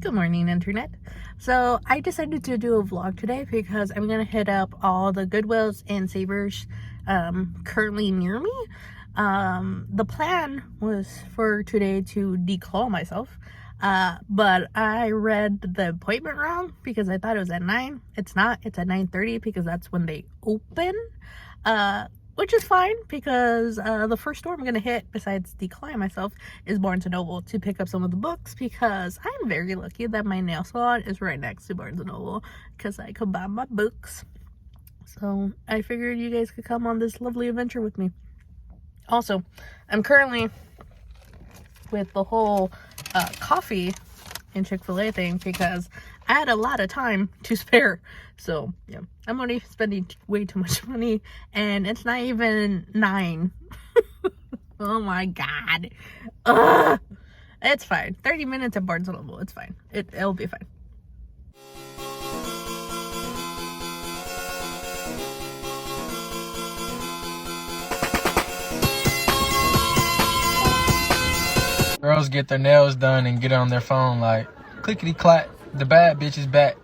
Good morning, internet. So I decided to do a vlog today because I'm gonna hit up all the Goodwills and Savers currently near me. The plan was for today to declaw myself, but I read the appointment wrong because I thought it was at 9. It's not. It's at 9:30 because that's when they open. Which is fine because the first store I'm gonna hit besides decline myself is Barnes & Noble to pick up some of the books, because I'm very lucky that my nail salon is right next to Barnes & Noble because I could buy my books. So I figured you guys could come on this lovely adventure with me. Also, I'm currently with the whole coffee and Chick-fil-A thing because I had a lot of time to spare. So yeah, I'm already spending way too much money and it's not even 9. Oh my god. Ugh. It's fine. 30 minutes at Barnes & Noble. It's fine. It'll be fine. Girls get their nails done and get on their phone like, clickety clack, the bad bitch is back.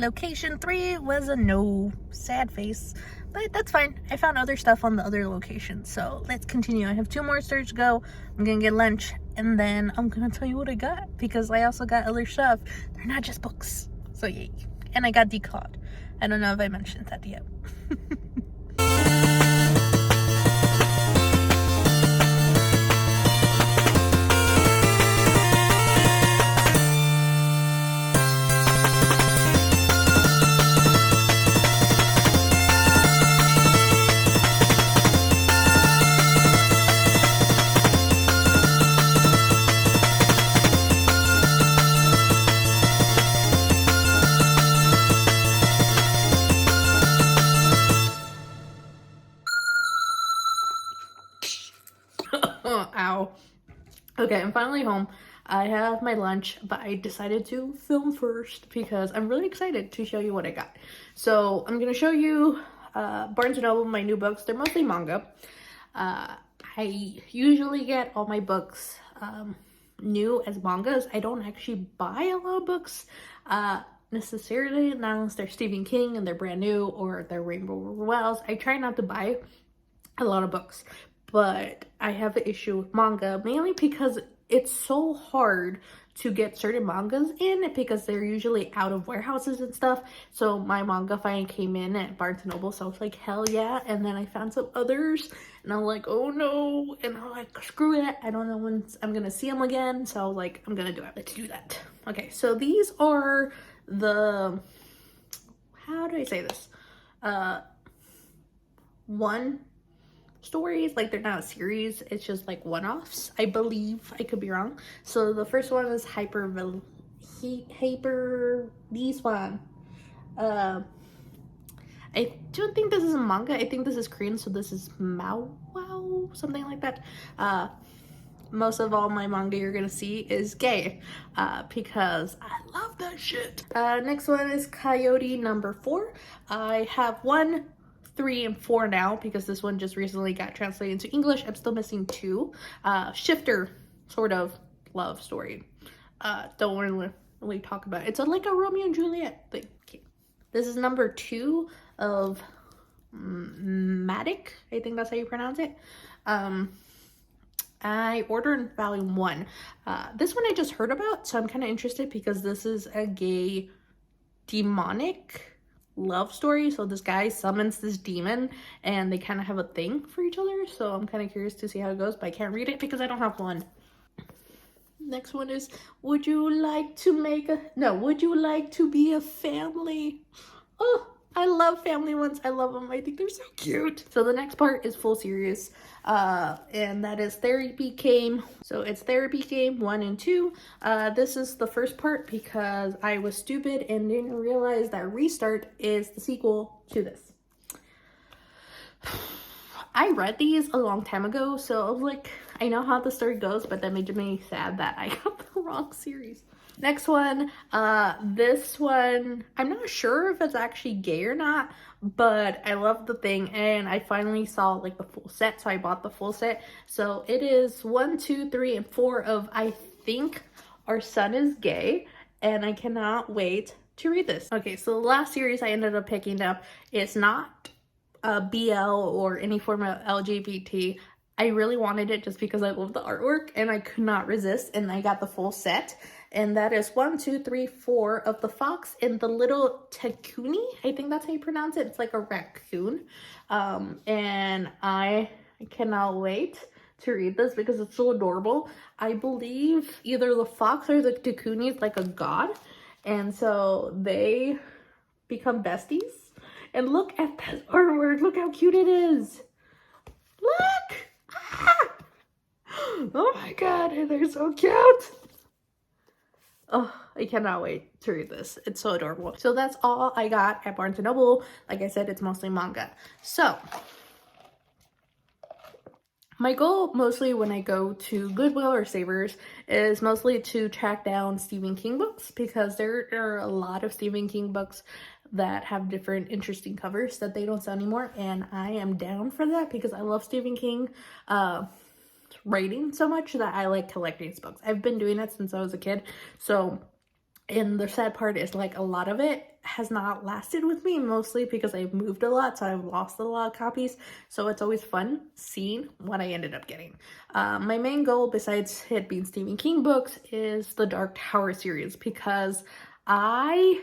Location 3 was a no. Sad face, but that's fine. I found other stuff on the other locations, so let's continue. I have 2 more stores to go. I'm gonna get lunch and then I'm gonna tell you what I got, because I also got other stuff. They're not just books, so yay. And I got declawed. I don't know if I mentioned that yet. Ow. Okay, I'm finally home. I have my lunch, but I decided to film first because I'm really excited to show you what I got. So I'm gonna show you Barnes & Noble, my new books. They're mostly manga. I usually get all my books new as mangas. I don't actually buy a lot of books necessarily, not unless they're Stephen King and they're brand new, or they're Rainbow Wells. I try not to buy a lot of books, but I have an issue with manga, mainly because it's so hard to get certain mangas in because they're usually out of warehouses and stuff. So my manga finally came in at Barnes & Noble, so I was like, hell yeah. And then I found some others and I'm like, oh no. And I'm like, screw it, I don't know when I'm gonna see them again, so I was like, I'm gonna do it. Let's do that. Okay, so these are the, how do I say this, one stories, like they're not a series, it's just like one-offs, I believe. I could be wrong. So the first one is these one. I don't think this is a manga. I think this is Korean, so this is Mao Wow, something like that. most of all my manga you're gonna see is gay, because I love that shit. Next one is Coyote number 4. I have one 3 and 4 now because this one just recently got translated into English. I'm still missing 2. Shifter sort of love story. Don't really talk about it. It's like a Romeo and Juliet thing. Okay. This is number 2 of Matic. I think that's how you pronounce it. I ordered volume 1. This one I just heard about, so I'm kind of interested because this is a gay demonic love story. So this guy summons this demon and they kind of have a thing for each other. So I'm kind of curious to see how it goes, but I can't read it because I don't have one. Next one is, would you like to be a family? Oh, I love family ones. I love them. I think they're so cute. So the next part is full series, and that is Therapy Game. So it's Therapy Game 1 and 2. This is the first part because I was stupid and didn't realize that Restart is the sequel to this. I read these a long time ago, so I was like, I know how the story goes, but that made me sad that I got the wrong series. Next one, this one, I'm not sure if it's actually gay or not, but I love the thing, and I finally saw like the full set, so I bought the full set. So it is 1, 2, 3, and 4 of I Think Our Son Is Gay, and I cannot wait to read this. Okay, so the last series I ended up picking up is not BL or any form of LGBT. I really wanted it just because I love the artwork and I could not resist, and I got the full set. And that is 1, 2, 3, 4 of the Fox and the Little Takuni. I think that's how you pronounce it. It's like a raccoon. And I cannot wait to read this because it's so adorable. I believe either the fox or the Takuni is like a god. And so they become besties. And look at this artwork. Look how cute it is. Look! Ah! Oh my god, they're so cute. Oh, I cannot wait to read this. It's so adorable. So that's all I got at Barnes & Noble. Like I said, it's mostly manga. So my goal mostly when I go to Goodwill or Savers is mostly to track down Stephen King books because there are a lot of Stephen King books that have different interesting covers that they don't sell anymore, and I am down for that because I love Stephen King writing so much that I like collecting his books. I've been doing it since I was a kid, so, and the sad part is like a lot of it has not lasted with me, mostly because I've moved a lot, so I've lost a lot of copies, so it's always fun seeing what I ended up getting. My main goal, besides it being Stephen King books, is the Dark Tower series because I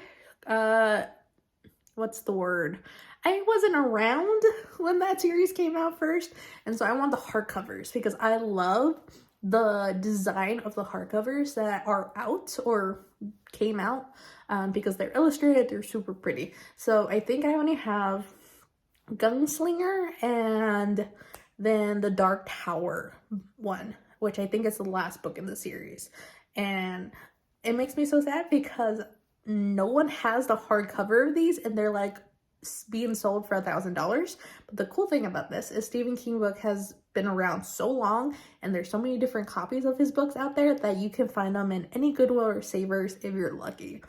what's the word? I wasn't around when that series came out first, and so I want the hardcovers because I love the design of the hardcovers that are out or came out because they're illustrated, they're super pretty. So I think I only have Gunslinger and then the Dark Tower one, which I think is the last book in the series. And it makes me so sad because no one has the hardcover of these, and they're like being sold for $1,000. But the cool thing about this is Stephen King book has been around so long, and there's so many different copies of his books out there that you can find them in any Goodwill or Savers if you're lucky.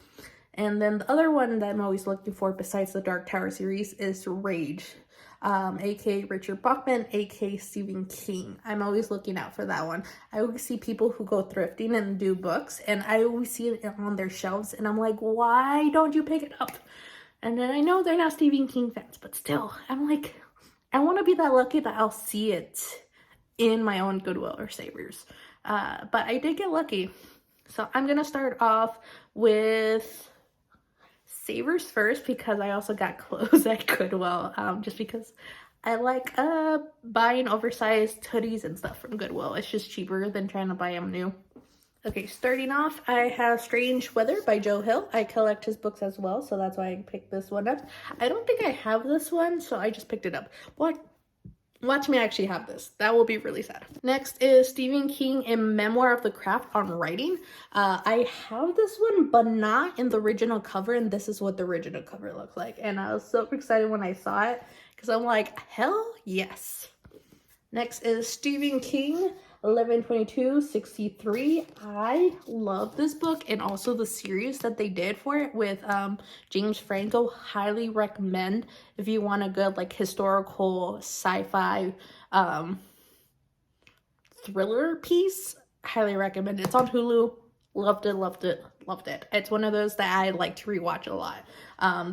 And then the other one that I'm always looking for besides the Dark Tower series is Rage, aka Richard Bachman, aka Stephen King. I'm always looking out for that one. I always see people who go thrifting and do books, and I always see it on their shelves, and I'm like, why don't you pick it up? And then I know they're not Stephen King fans, but still, I'm like, I want to be that lucky that I'll see it in my own Goodwill or Savers. But I did get lucky. So I'm going to start off with Savers first because I also got clothes at Goodwill, just because I like buying oversized hoodies and stuff from Goodwill. It's just cheaper than trying to buy them new. Okay, starting off, I have Strange Weather by Joe Hill. I collect his books as well, so that's why I picked this one up. I don't think I have this one, so I just picked it up. Watch me actually have this. That will be really sad. Next is Stephen King, A Memoir of the Craft on Writing. I have this one, but not in the original cover, and this is what the original cover looked like. And I was so excited when I saw it, because I'm like, hell yes. Next is Stephen King, 11/22/63. I love this book and also the series that they did for it with James Franco. Highly recommend if you want a good like historical sci-fi thriller piece. Highly recommend. It's on Hulu. Loved it, loved it, loved it. It's one of those that I like to rewatch a lot.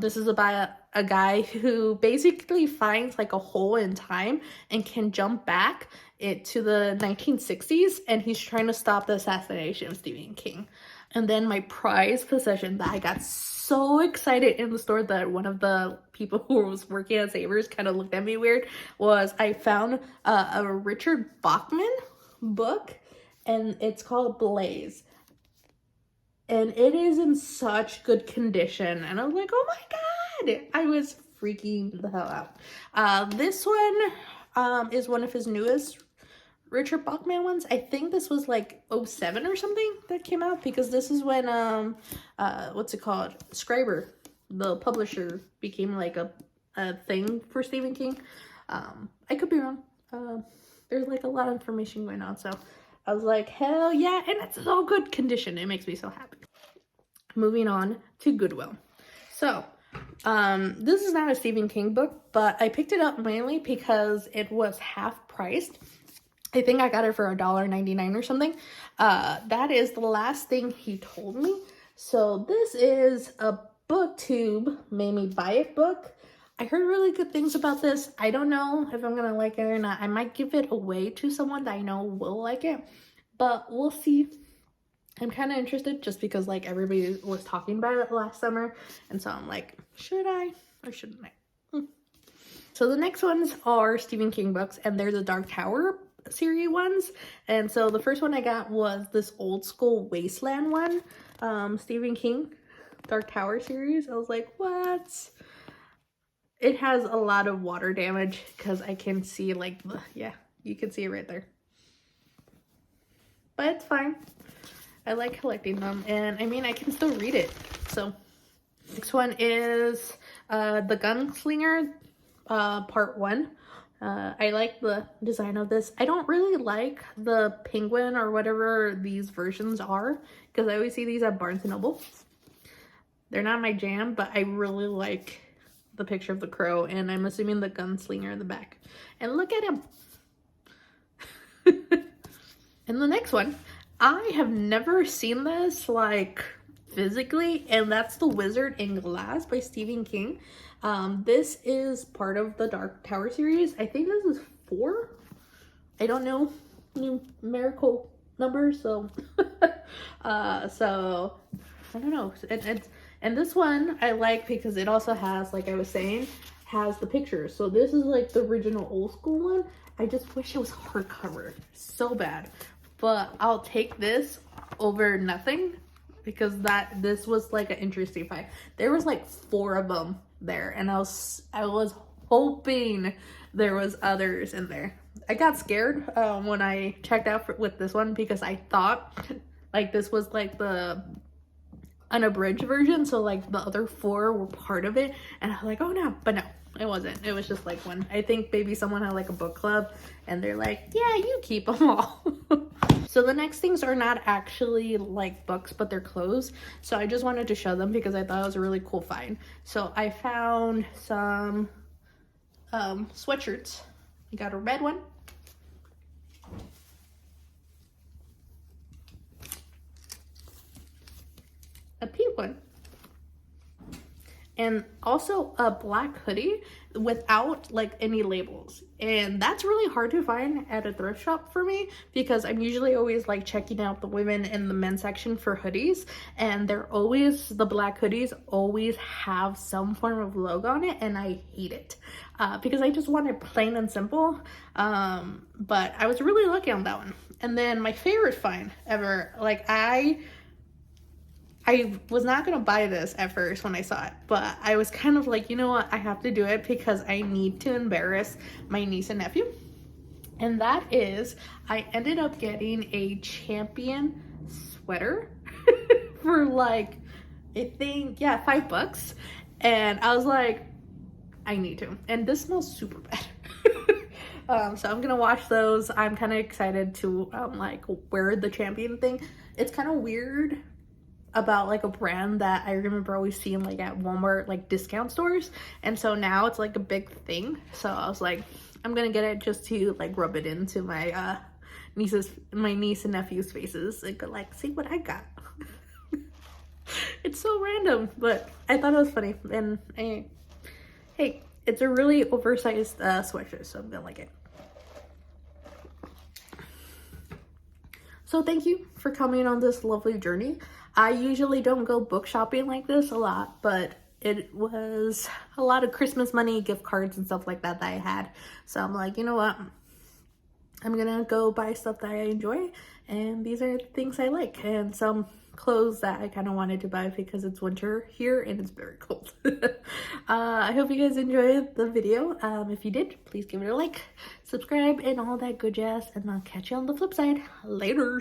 This is about a guy who basically finds like a hole in time and can jump back to the 1960s, and he's trying to stop the assassination of Stephen King. And then my prized possession that I got so excited in the store that one of the people who was working at Savers kind of looked at me weird was I found a Richard Bachman book, and it's called Blaze. And it is in such good condition. And I was like, oh my God. I was freaking the hell out. This one is one of his newest Richard Bachman ones. I think this was like 07 or something that came out, because this is when, what's it called? Scriber, the publisher, became like a thing for Stephen King. I could be wrong. There's like a lot of information going on. So I was like, hell yeah. And it's all good condition. It makes me so happy. Moving on to Goodwill. So, this is not a Stephen King book, but I picked it up mainly because it was half priced. I think I got it for $1.99 or something. That is the last thing he told me. So this is a BookTube made me buy it book. I heard really good things about this. I don't know if I'm gonna like it or not. I might give it away to someone that I know will like it, but we'll see. I'm kind of interested just because like everybody was talking about it last summer, and so I'm like, should I or shouldn't I? So the next ones are Stephen King books, and they're the Dark Tower series ones. And so the first one I got was this Old School Wasteland one, Stephen King Dark Tower series. I was like, what? It has a lot of water damage because I can see like yeah, you can see it right there, but it's fine. I like collecting them, and I mean I can still read it. So next one is The Gunslinger part 1. I like the design of this. I don't really like the penguin or whatever these versions are, because I always see these at Barnes & Noble. They're not my jam, but I really like the picture of the crow, and I'm assuming the gunslinger in the back. And look at him. And the next one, I have never seen this like physically, and that's The Wizard in Glass by Stephen King. This is part of the Dark Tower series. I think this is 4. I don't know numerical numbers, so so I don't know. And this one I like because it also has, like I was saying, has the pictures. So this is like the original old school one. I just wish it was hardcover so bad, but I'll take this over nothing, because this was like an interesting find. There was like 4 of them there, and I was hoping there was others in there. I got scared when I checked out with this one, because I thought like this was like the unabridged version, so like the other 4 were part of it, and I was like, oh no, but no, it wasn't. It was just like one. I think maybe someone had like a book club and they're like, yeah, you keep them all. So the next things are not actually like books, but they're clothes. So I just wanted to show them because I thought it was a really cool find. So I found some sweatshirts. I got a red one, a pink one, and also a black hoodie without like any labels. And that's really hard to find at a thrift shop for me, because I'm usually always like checking out the women in the men's section for hoodies, and the black hoodies always have some form of logo on it, and I hate it because I just want it plain and simple. But I was really lucky on that one. And then my favorite find ever, like I was not going to buy this at first when I saw it, but I was kind of like, you know what, I have to do it because I need to embarrass my niece and nephew. And that is, I ended up getting a Champion sweater for like, I think, yeah, $5. And I was like, I need to. And this smells super bad. So I'm gonna watch those. I'm kind of excited to like wear the champion thing. It's kind of weird about like a brand that I remember always seeing like at Walmart, like discount stores, and so now it's like a big thing. So I was like, I'm gonna get it just to like rub it into my niece and nephew's faces and go like, see what I got. It's so random, but I thought it was funny. And hey, it's a really oversized sweatshirt, so I'm gonna like it. So thank you for coming on this lovely journey. I usually don't go book shopping like this a lot, but it was a lot of Christmas money, gift cards and stuff like that I had. So I'm like, you know what? I'm gonna go buy stuff that I enjoy, and these are things I like, and some clothes that I kind of wanted to buy because it's winter here and it's very cold. I hope you guys enjoyed the video. If you did, please give it a like, subscribe, and all that good jazz, and I'll catch you on the flip side. Later.